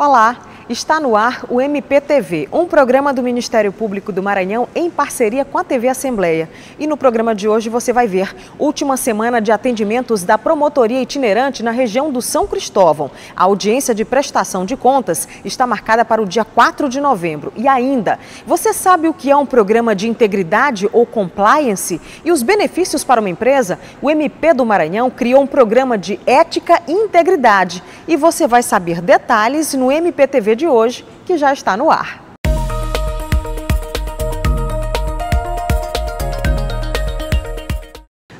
Olá, está no ar o MPTV, um programa do Ministério Público do Maranhão em parceria com a TV Assembleia. E no programa de hoje você vai ver última semana de atendimentos da Promotoria Itinerante na região do São Cristóvão. A audiência de prestação de contas está marcada para o dia 4 de novembro. E ainda, você sabe o que é um programa de integridade ou compliance e os benefícios para uma empresa? O MP do Maranhão criou um programa de ética e integridade. E você vai saber detalhes no MPTV de hoje, que já está no ar.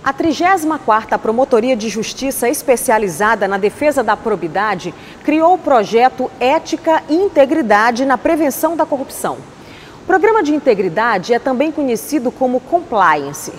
A 34ª Promotoria de Justiça especializada na defesa da probidade criou o projeto Ética e Integridade na Prevenção da Corrupção. O programa de integridade é também conhecido como compliance.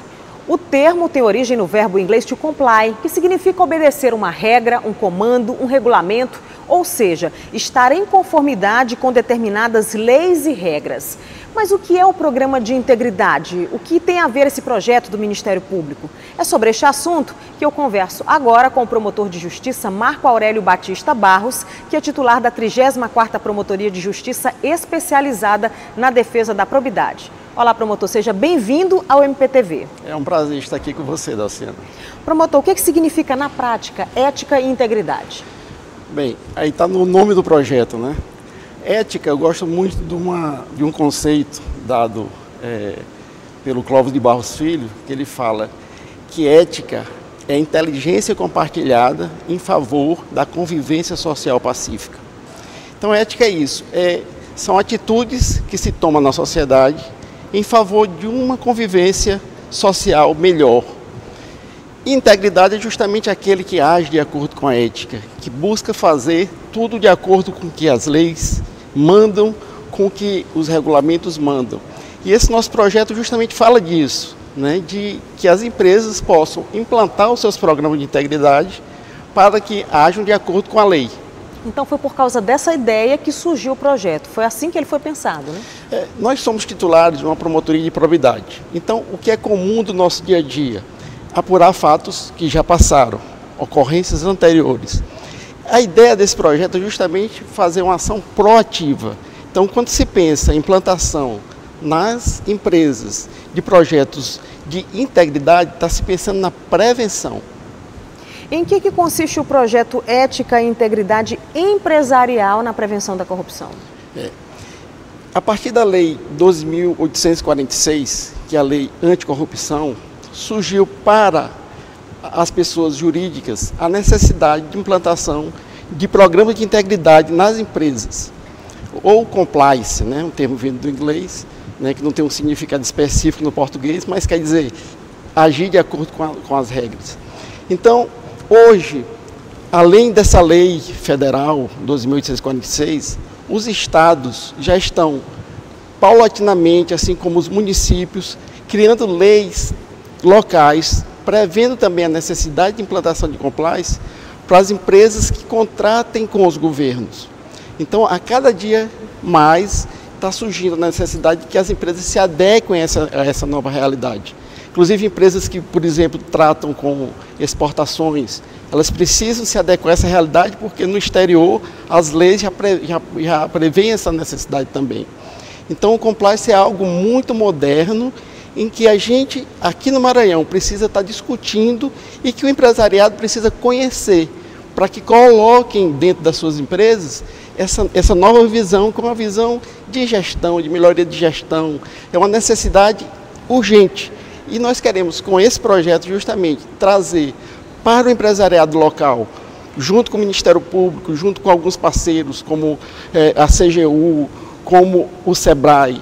O termo tem origem no verbo inglês to comply, que significa obedecer uma regra, um comando, um regulamento, ou seja, estar em conformidade com determinadas leis e regras. Mas o que é o programa de integridade? O que tem a ver esse projeto do Ministério Público? É sobre este assunto que eu converso agora com o promotor de justiça Marco Aurélio Batista Barros, que é titular da 34ª Promotoria de Justiça especializada na defesa da probidade. Olá, promotor, seja bem-vindo ao MPTV. É um prazer estar aqui com você, Dalciana. Promotor, o que significa na prática ética e integridade? Bem, aí está no nome do projeto, né? Ética, eu gosto muito de um conceito dado pelo Clóvis de Barros Filho, que ele fala que ética é inteligência compartilhada em favor da convivência social pacífica. Então, ética é isso, são atitudes que se tomam na sociedade em favor de uma convivência social melhor. Integridade é justamente aquele que age de acordo com a ética, que busca fazer tudo de acordo com o que as leis mandam, com o que os regulamentos mandam. E esse nosso projeto justamente fala disso, né? De que as empresas possam implantar os seus programas de integridade para que ajam de acordo com a lei. Então foi por causa dessa ideia que surgiu o projeto, foi assim que ele foi pensado, né? Nós somos titulares de uma promotoria de probidade. Então, o que é comum do nosso dia a dia? Apurar fatos que já passaram, ocorrências anteriores. A ideia desse projeto é justamente fazer uma ação proativa. Então, quando se pensa em implantação nas empresas de projetos de integridade, está se pensando na prevenção. Em que consiste o projeto Ética e Integridade Empresarial na Prevenção da Corrupção? A partir da Lei 12.846, que é a Lei Anticorrupção, surgiu para as pessoas jurídicas a necessidade de implantação de programas de integridade nas empresas. Ou compliance, né, um termo vindo do inglês, né, que não tem um significado específico no português, mas quer dizer agir de acordo com as regras. Então, hoje, além dessa lei federal 12.846, os estados já estão paulatinamente, assim como os municípios, criando leis locais, prevendo também a necessidade de implantação de compliance para as empresas que contratem com os governos. Então, a cada dia mais está surgindo a necessidade de que as empresas se adequem a essa nova realidade. Inclusive, empresas que, por exemplo, tratam com exportações, elas precisam se adequar a essa realidade porque no exterior as leis já prevêem essa necessidade também. Então, o compliance é algo muito moderno em que a gente, aqui no Maranhão, precisa estar discutindo e que o empresariado precisa conhecer para que coloquem dentro das suas empresas essa nova visão, com uma visão de gestão, de melhoria de gestão. É uma necessidade urgente. E nós queremos, com esse projeto, justamente trazer para o empresariado local, junto com o Ministério Público, junto com alguns parceiros, como a CGU, como o SEBRAE,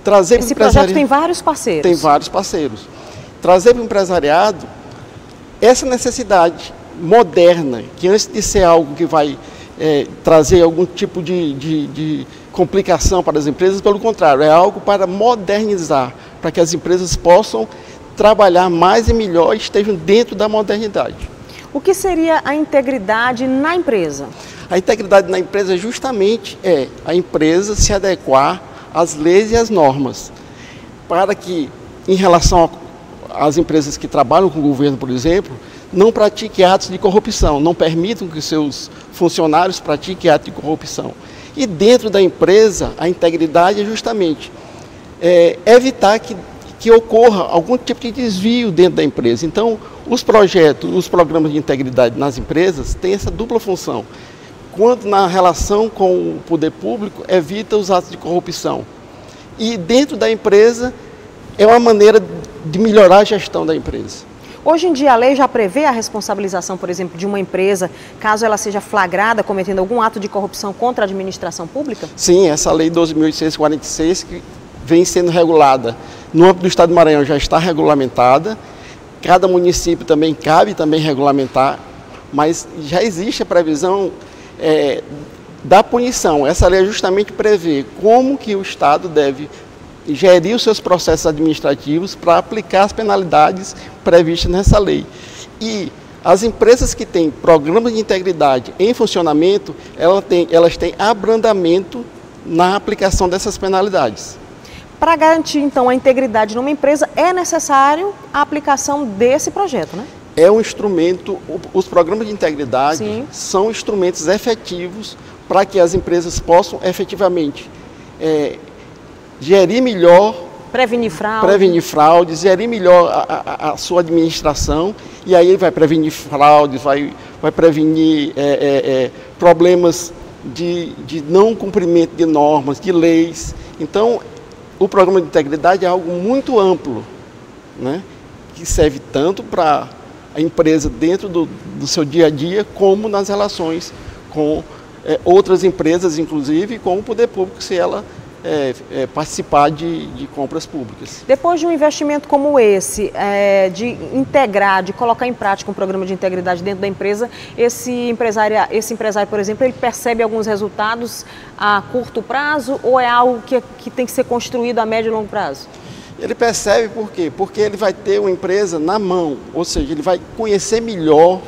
trazer esse projeto tem vários parceiros. Tem vários parceiros. Trazer para o empresariado essa necessidade moderna, que antes de ser algo que vai trazer algum tipo de complicação para as empresas, pelo contrário, é algo para modernizar, para que as empresas possam trabalhar mais e melhor e estejam dentro da modernidade. O que seria a integridade na empresa? A integridade na empresa justamente é a empresa se adequar às leis e às normas, para que, em relação às empresas que trabalham com o governo, por exemplo, não pratique atos de corrupção, não permitam que seus funcionários pratiquem atos de corrupção. E dentro da empresa, a integridade é justamente evitar que ocorra algum tipo de desvio dentro da empresa. Então, os projetos, os programas de integridade nas empresas têm essa dupla função. Quando na relação com o poder público, evita os atos de corrupção. E dentro da empresa, é uma maneira de melhorar a gestão da empresa. Hoje em dia a lei já prevê a responsabilização, por exemplo, de uma empresa, caso ela seja flagrada cometendo algum ato de corrupção contra a administração pública? Sim, essa lei 12.846, que vem sendo regulada no âmbito do Estado do Maranhão, já está regulamentada. Cada município também cabe regulamentar, mas já existe a previsão da punição. Essa lei justamente prevê como que o Estado deve gerir os seus processos administrativos para aplicar as penalidades previstas nessa lei. E as empresas que têm programas de integridade em funcionamento, elas têm abrandamento na aplicação dessas penalidades. Para garantir, então, a integridade numa empresa, é necessário a aplicação desse projeto, né? É um instrumento, os programas de integridade Sim. são instrumentos efetivos para que as empresas possam efetivamente gerir melhor, prevenir fraudes, gerir melhor a sua administração, e aí ele vai prevenir fraudes, vai prevenir problemas de não cumprimento de normas, de leis. Então, o programa de integridade é algo muito amplo, né, que serve tanto para a empresa dentro do seu dia a dia, como nas relações com outras empresas, inclusive com o poder público, se ela participar de compras públicas. Depois de um investimento como esse, de integrar, de colocar em prática um programa de integridade dentro da empresa, esse empresário, por exemplo, ele percebe alguns resultados a curto prazo, ou é algo que tem que ser construído a médio e longo prazo? Ele percebe por quê? Porque ele vai ter uma empresa na mão, ou seja, ele vai conhecer melhor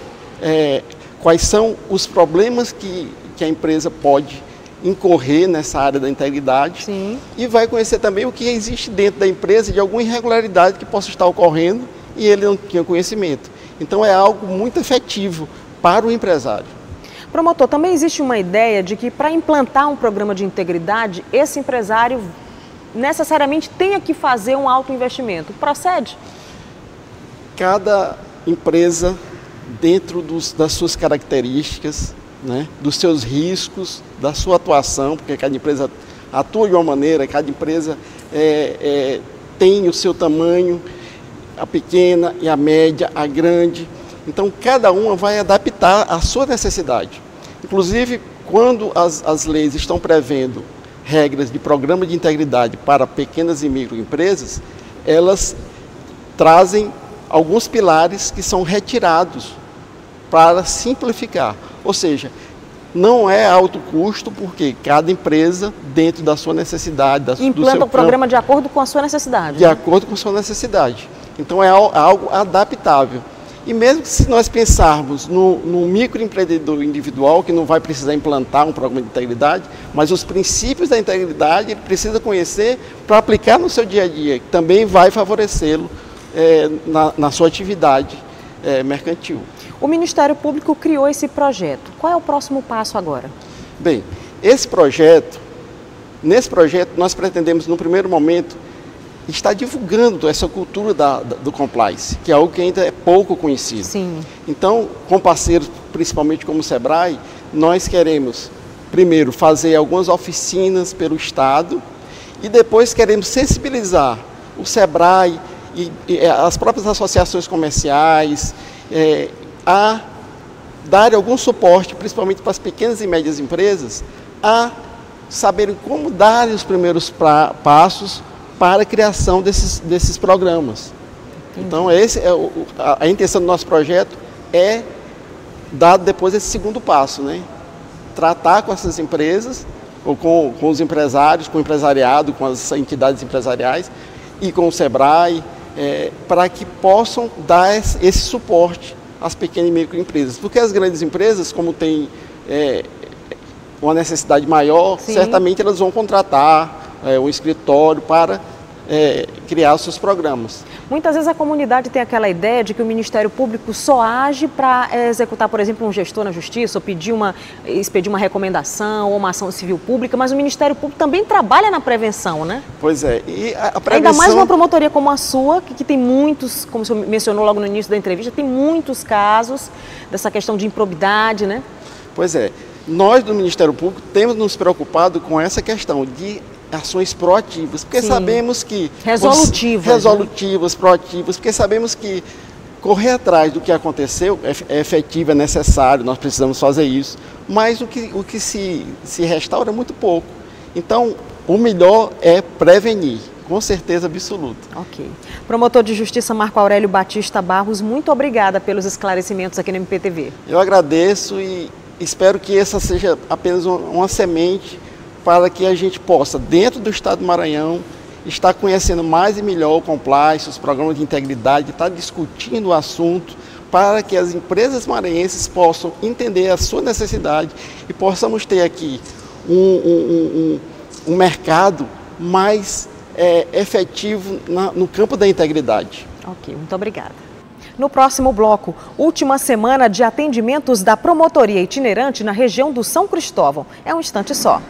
quais são os problemas que a empresa pode incorrer nessa área da integridade. Sim. E vai conhecer também o que existe dentro da empresa de alguma irregularidade que possa estar ocorrendo e ele não tinha conhecimento. Então é algo muito efetivo para o empresário. Promotor, também existe uma ideia de que para implantar um programa de integridade, esse empresário necessariamente tenha que fazer um alto investimento. Procede? Cada empresa, dentro das suas características, né, dos seus riscos, da sua atuação, porque cada empresa atua de uma maneira, cada empresa tem o seu tamanho, a pequena e a média, a grande. Então, cada uma vai adaptar à sua necessidade. Inclusive, quando as leis estão prevendo regras de programa de integridade para pequenas e microempresas, elas trazem alguns pilares que são retirados para simplificar. Ou seja, não é alto custo, porque cada empresa, dentro da sua necessidade, implanta o programa de acordo com a sua necessidade. De acordo com a sua necessidade. Então é algo adaptável. E mesmo que se nós pensarmos no microempreendedor individual, que não vai precisar implantar um programa de integridade, mas os princípios da integridade ele precisa conhecer para aplicar no seu dia a dia, que também vai favorecê-lo na sua atividade mercantil. O Ministério Público criou esse projeto. Qual é o próximo passo agora? Bem, nesse projeto nós pretendemos, no primeiro momento, estar divulgando essa cultura do compliance, que é algo que ainda é pouco conhecido. Sim. Então, com parceiros, principalmente como o SEBRAE, nós queremos, primeiro, fazer algumas oficinas pelo Estado e depois queremos sensibilizar o SEBRAE e as próprias associações comerciais a dar algum suporte, principalmente para as pequenas e médias empresas, a saberem como dar os primeiros passos para a criação desses programas. Entendi. Então, a intenção do nosso projeto é dar depois esse segundo passo, né? Tratar com essas empresas, ou com os empresários, com o empresariado, com as entidades empresariais e com o SEBRAE, para que possam dar esse suporte às pequenas e microempresas. Porque as grandes empresas, como têm uma necessidade maior, Sim. certamente elas vão contratar um escritório para criar os seus programas. Muitas vezes a comunidade tem aquela ideia de que o Ministério Público só age para executar, por exemplo, um gestor na justiça, ou expedir uma recomendação ou uma ação civil pública, mas o Ministério Público também trabalha na prevenção, né? Pois é, e a prevenção... Ainda mais uma promotoria como a sua, que tem muitos, como o senhor mencionou logo no início da entrevista, tem muitos casos dessa questão de improbidade, né? Pois é, nós do Ministério Público temos nos preocupado com essa questão de ações proativas, porque sabemos que... Resolutivas, né? proativas, porque sabemos que correr atrás do que aconteceu é efetivo, é necessário, nós precisamos fazer isso, mas o que se restaura é muito pouco. Então, o melhor é prevenir, com certeza absoluta. Ok. Promotor de Justiça Marco Aurélio Batista Barros, muito obrigada pelos esclarecimentos aqui no MPTV. Eu agradeço e espero que essa seja apenas uma semente para que a gente possa, dentro do Estado do Maranhão, estar conhecendo mais e melhor o compliance, os programas de integridade, estar discutindo o assunto para que as empresas maranhenses possam entender a sua necessidade e possamos ter aqui um mercado mais efetivo no campo da integridade. Ok, muito obrigada. No próximo bloco, última semana de atendimentos da promotoria itinerante na região do São Cristóvão. É um instante só.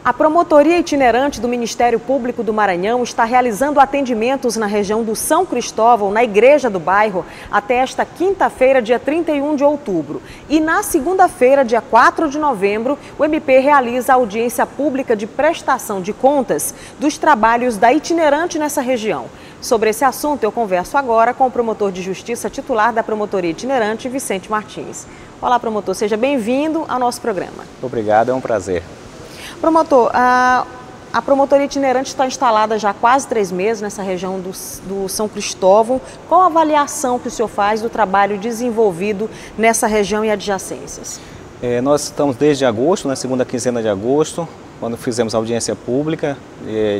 A promotoria itinerante do Ministério Público do Maranhão está realizando atendimentos na região do São Cristóvão, na igreja do bairro, até esta quinta-feira, dia 31 de outubro. E na segunda-feira, dia 4 de novembro, o MP realiza a audiência pública de prestação de contas dos trabalhos da itinerante nessa região. Sobre esse assunto, eu converso agora com o promotor de justiça titular da promotoria itinerante, Vicente Martins. Olá, promotor, seja bem-vindo ao nosso programa. Obrigado, é um prazer. Promotor, a promotoria itinerante está instalada já há quase 3 meses nessa região do São Cristóvão. Qual a avaliação que o senhor faz do trabalho desenvolvido nessa região e adjacências? Nós estamos desde agosto, na segunda quinzena de agosto, quando fizemos a audiência pública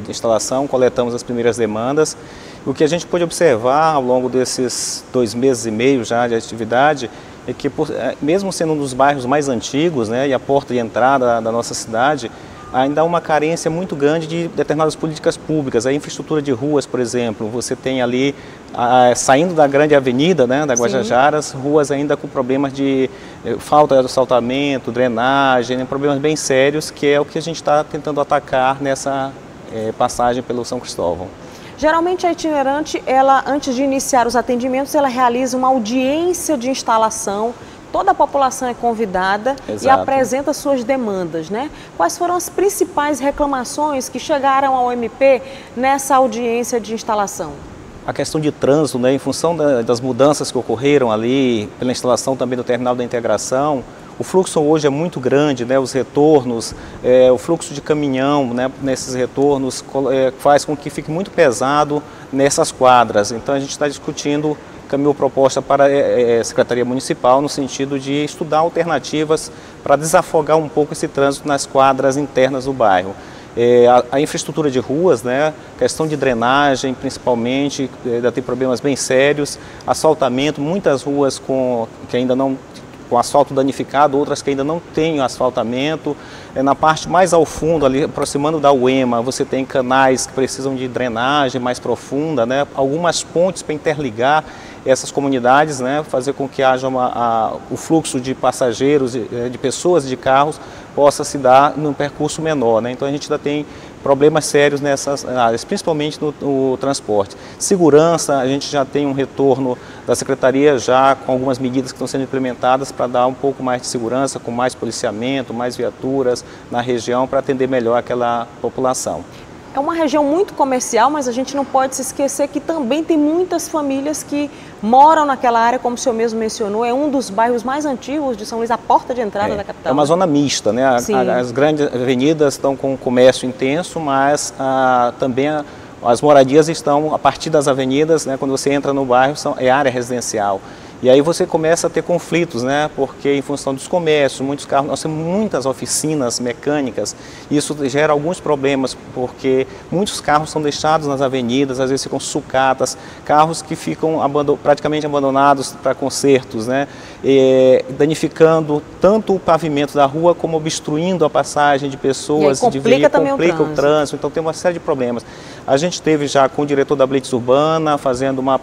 de instalação, coletamos as primeiras demandas. O que a gente pôde observar ao longo desses 2 meses e meio já de atividade é que, mesmo sendo um dos bairros mais antigos, né, e a porta de entrada da nossa cidade, ainda há uma carência muito grande de determinadas políticas públicas. A infraestrutura de ruas, por exemplo, você tem ali, saindo da grande avenida, né, da Guajajaras, ruas ainda com problemas de falta de asfaltamento, drenagem, problemas bem sérios, que é o que a gente está tentando atacar nessa passagem pelo São Cristóvão. Geralmente a itinerante, ela, antes de iniciar os atendimentos, ela realiza uma audiência de instalação. Toda a população é convidada. Exato. E apresenta suas demandas, né? Quais foram as principais reclamações que chegaram ao MP nessa audiência de instalação? A questão de trânsito, né, em função das mudanças que ocorreram ali, pela instalação também do terminal da integração, o fluxo hoje é muito grande, né, os retornos, o fluxo de caminhão, né, nesses retornos faz com que fique muito pesado nessas quadras. Então a gente está discutindo, caminhou proposta para a Secretaria Municipal no sentido de estudar alternativas para desafogar um pouco esse trânsito nas quadras internas do bairro. A infraestrutura de ruas, né, questão de drenagem principalmente, ainda tem problemas bem sérios, asfaltamento, muitas ruas que ainda não com asfalto danificado, outras que ainda não têm asfaltamento. Na parte mais ao fundo, ali aproximando da UEMA, você tem canais que precisam de drenagem mais profunda, né? Algumas pontes para interligar essas comunidades, né? Fazer com que haja o fluxo de passageiros, de pessoas e de carros possa se dar num percurso menor, né? Então a gente ainda tem problemas sérios nessas áreas, principalmente no transporte. Segurança, a gente já tem um retorno da Secretaria já com algumas medidas que estão sendo implementadas para dar um pouco mais de segurança, com mais policiamento, mais viaturas na região para atender melhor aquela população. É uma região muito comercial, mas a gente não pode se esquecer que também tem muitas famílias que moram naquela área, como o senhor mesmo mencionou, é um dos bairros mais antigos de São Luís, a porta de entrada da capital. É uma zona mista, né? As grandes avenidas estão com comércio intenso, mas também as moradias estão a partir das avenidas, né? Quando você entra no bairro, é área residencial. E aí você começa a ter conflitos, né? Porque em função dos comércios, muitos carros, nós temos muitas oficinas mecânicas, e isso gera alguns problemas, porque muitos carros são deixados nas avenidas, às vezes ficam sucatas, carros que ficam praticamente abandonados para consertos, né? Danificando tanto o pavimento da rua como obstruindo a passagem de pessoas, de veículos, complica o trânsito, então tem uma série de problemas. A gente teve já com o diretor da Blitz Urbana fazendo uma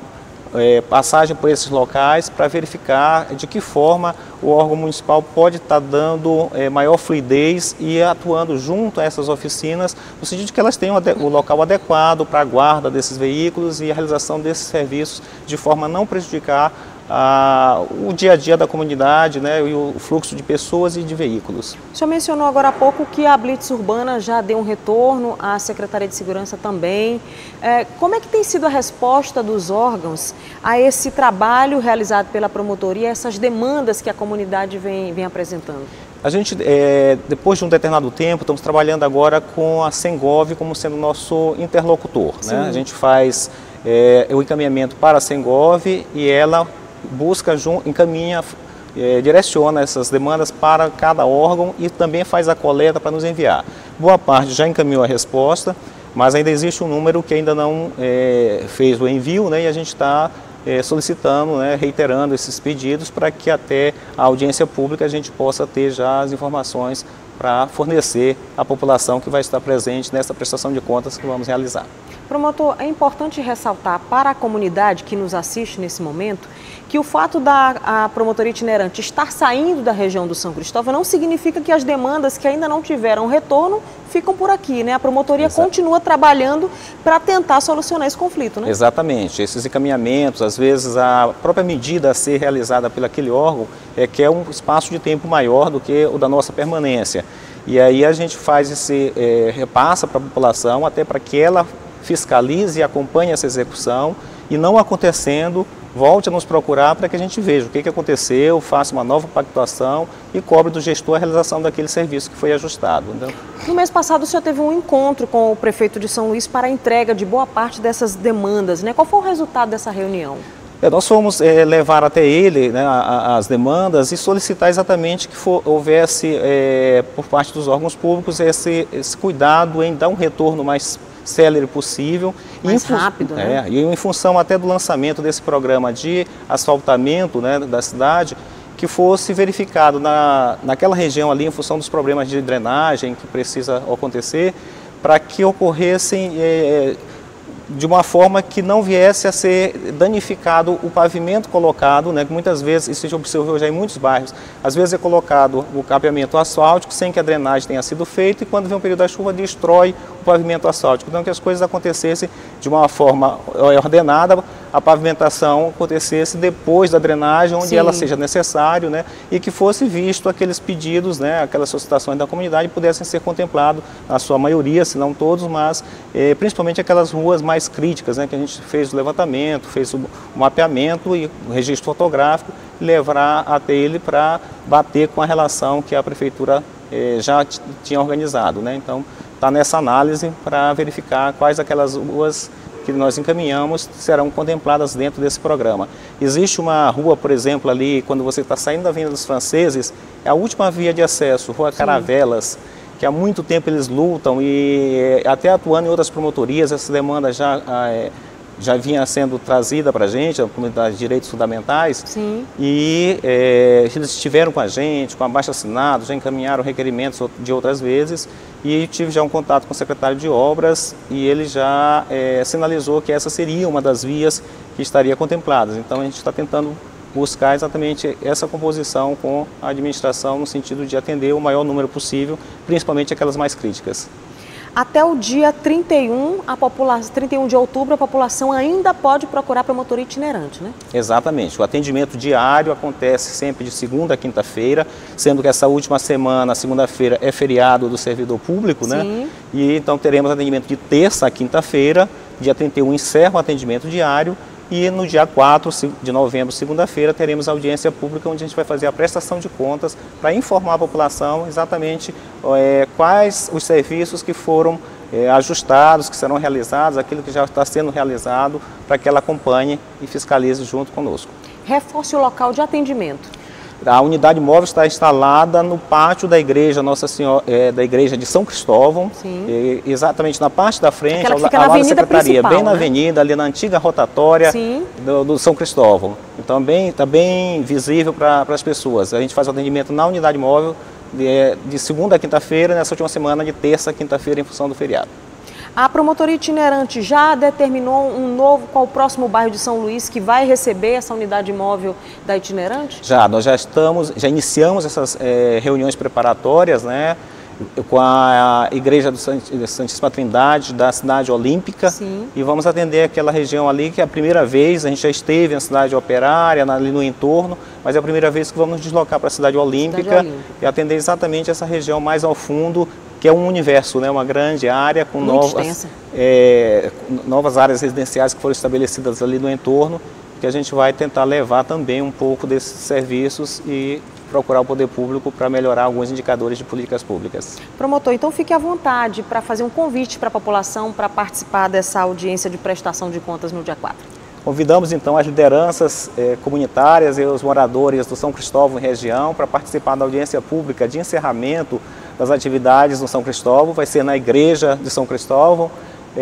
passagem por esses locais para verificar de que forma o órgão municipal pode estar dando maior fluidez e atuando junto a essas oficinas, no sentido de que elas tenham o local adequado para a guarda desses veículos e a realização desses serviços de forma a não prejudicar o dia a dia da comunidade, né, e o fluxo de pessoas e de veículos. O senhor mencionou agora há pouco que a Blitz Urbana já deu um retorno, a Secretaria de Segurança também. Como é que tem sido a resposta dos órgãos a esse trabalho realizado pela promotoria, essas demandas que a comunidade vem apresentando? A gente, depois de um determinado tempo, estamos trabalhando agora com a Sengov como sendo nosso interlocutor, né? A gente faz o encaminhamento para a Sengov e ela busca, encaminha, direciona essas demandas para cada órgão e também faz a coleta para nos enviar. Boa parte já encaminhou a resposta, mas ainda existe um número que ainda não fez o envio, né, e a gente está solicitando, né, reiterando esses pedidos para que até a audiência pública a gente possa ter já as informações para fornecer à população que vai estar presente nessa prestação de contas que vamos realizar. Promotor, é importante ressaltar para a comunidade que nos assiste nesse momento que o fato da promotoria itinerante estar saindo da região do São Cristóvão não significa que as demandas que ainda não tiveram retorno ficam por aqui, né? A promotoria continua trabalhando para tentar solucionar esse conflito, né? Exatamente. Esses encaminhamentos, às vezes a própria medida a ser realizada pelo aquele órgão quer um espaço de tempo maior do que o da nossa permanência. E aí a gente faz repassa para a população até para que ela fiscalize e acompanhe essa execução e, não acontecendo, volte a nos procurar para que a gente veja o que aconteceu, faça uma nova pactuação e cobre do gestor a realização daquele serviço que foi ajustado. Então, no mês passado o senhor teve um encontro com o prefeito de São Luís para a entrega de boa parte dessas demandas, né? Qual foi o resultado dessa reunião? Nós fomos levar até ele, né, as demandas e solicitar exatamente que houvesse, por parte dos órgãos públicos, esse cuidado em dar um retorno mais célere possível. Mais rápido, né? E em função até do lançamento desse programa de asfaltamento, né, da cidade, que fosse verificado naquela região ali, em função dos problemas de drenagem que precisa acontecer, para que ocorressem de uma forma que não viesse a ser danificado o pavimento colocado, né, que muitas vezes, isso a gente observou já em muitos bairros, às vezes é colocado o capeamento asfáltico sem que a drenagem tenha sido feita e quando vem o período da chuva destrói o pavimento asfáltico. Então que as coisas acontecessem de uma forma ordenada, a pavimentação acontecesse depois da drenagem, onde ela seja necessário, né, e que fosse visto aqueles pedidos, né, aquelas solicitações da comunidade pudessem ser contemplados, na sua maioria, se não todos, mas principalmente aquelas ruas mais críticas, né, que a gente fez o levantamento, fez o mapeamento e o registro fotográfico, e levar até ele para bater com a relação que a prefeitura já tinha organizado, né. Então está nessa análise para verificar quais aquelas ruas que nós encaminhamos serão contempladas dentro desse programa. Existe uma rua, por exemplo, ali, quando você está saindo da Avenida dos Franceses, é a última via de acesso, Rua Caravelas, que há muito tempo eles lutam e até atuando em outras promotorias, essa demanda já vinha sendo trazida para a gente, a Comunidade de Direitos Fundamentais, e eles estiveram com a gente, com abaixo-assinado, já encaminharam requerimentos de outras vezes, e tive já um contato com o secretário de Obras e ele já sinalizou que essa seria uma das vias que estaria contempladas. Então a gente está tentando buscar exatamente essa composição com a administração no sentido de atender o maior número possível, principalmente aquelas mais críticas. Até o dia 31 de outubro, a população ainda pode procurar promotoria itinerante, né? Exatamente. O atendimento diário acontece sempre de segunda a quinta-feira, sendo que essa última semana, segunda-feira, é feriado do servidor público, né? E então teremos atendimento de terça a quinta-feira, dia 31 encerra o atendimento diário, e no dia 4 de novembro, segunda-feira, teremos audiência pública onde a gente vai fazer a prestação de contas para informar a população exatamente quais os serviços que foram ajustados, que serão realizados, aquilo que já está sendo realizado, para que ela acompanhe e fiscalize junto conosco. Reforce o local de atendimento. A unidade móvel está instalada no pátio da igreja Nossa Senhora, da igreja de São Cristóvão, exatamente na parte da frente, ao lado da secretaria, bem na avenida, ali na antiga rotatória do São Cristóvão. Então está bem visível para as pessoas. A gente faz o atendimento na unidade móvel de segunda a quinta-feira, nessa última semana de terça a quinta-feira em função do feriado. A promotoria itinerante já determinou qual o próximo bairro de São Luís que vai receber essa unidade móvel da itinerante? Nós já iniciamos essas reuniões preparatórias, né, com a Igreja da Santíssima Trindade da Cidade Olímpica. E vamos atender aquela região ali que é a primeira vez, a gente já esteve na cidade operária, ali no entorno, mas é a primeira vez que vamos nos deslocar para a Cidade Olímpica e atender exatamente essa região mais ao fundo, que é um universo, né, uma grande área com novas áreas residenciais que foram estabelecidas ali no entorno, que a gente vai tentar levar também um pouco desses serviços e procurar o poder público para melhorar alguns indicadores de políticas públicas. Promotor, então fique à vontade para fazer um convite para a população para participar dessa audiência de prestação de contas no dia 4. Convidamos então as lideranças comunitárias e os moradores do São Cristóvão e região para participar da audiência pública de encerramento das atividades no São Cristóvão. Vai ser na igreja de São Cristóvão,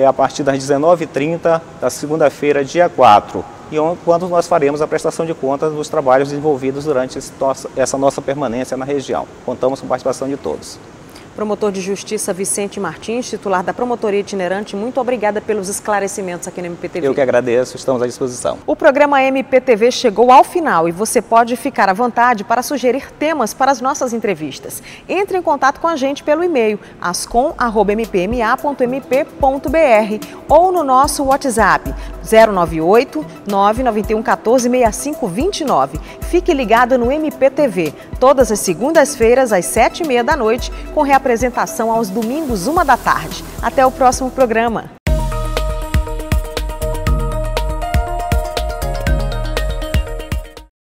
a partir das 19h30 da segunda-feira, dia 4. E quando nós faremos a prestação de contas dos trabalhos desenvolvidos durante essa nossa permanência na região. Contamos com a participação de todos. Promotor de Justiça Vicente Martins, titular da Promotoria Itinerante, muito obrigada pelos esclarecimentos aqui no MPTV. Eu que agradeço, estamos à disposição. O programa MPTV chegou ao final e você pode ficar à vontade para sugerir temas para as nossas entrevistas. Entre em contato com a gente pelo e-mail ascom@mpma.mp.br ou no nosso WhatsApp 098 991 14 6529. Fique ligado no MPTV, todas as segundas-feiras às 7h30 da noite, com reapresentação aos domingos 1h da tarde. Até o próximo programa.